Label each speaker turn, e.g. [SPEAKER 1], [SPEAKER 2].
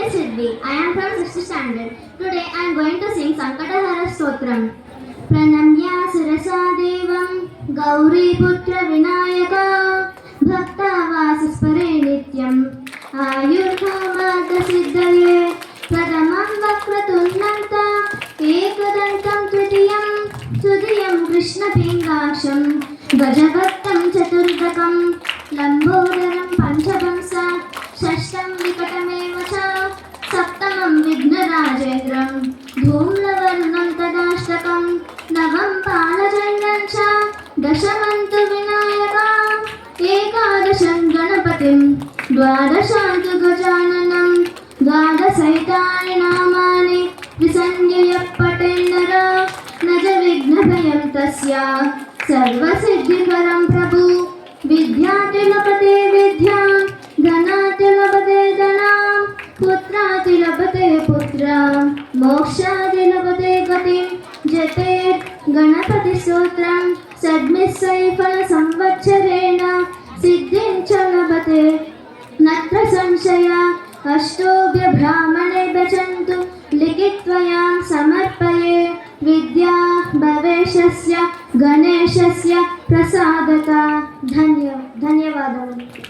[SPEAKER 1] is Siddhi. I am from 6th standard. Today I am going to sing Sankatahara Stotram. Pranamya Sirasa Devam Gauri Putra Vinayaka Bhakta Vasuspare Nityam Ayurkhamata Siddhaye Pradamam Vakratunnanta Ekadantam Tritiyam Sudiyam Krishna Pingaksham Gajabhattam Chaturdakam Lambodaram Panchavansa Shashtam Vikatameva cha Saptamam Vignarajendram Dhumlavarnam Tadashtakam Navam Palajandam cha Dashamantu Vinayakam Ekadasham Ganapatim Dwadashantu Gajananam Dwadasaitani Namani Visanyaya Patendara Naja Vignabhayam Tasya Sarvasiddhikaram Prabhu Vidyati Vidyam Dhanati labate dhanam Putrati labate putram Mokshati labate gatim Jatet Ganapati Sutram Sadmisai Phala Samvatsarena Siddhim cha labate Natra Sanshaya Ashtobhya Brahmane Bachantu Likitvayam Samarpaye Vidya Bhaveshasya Ganeshasya Prasadata Dhanyavadalu.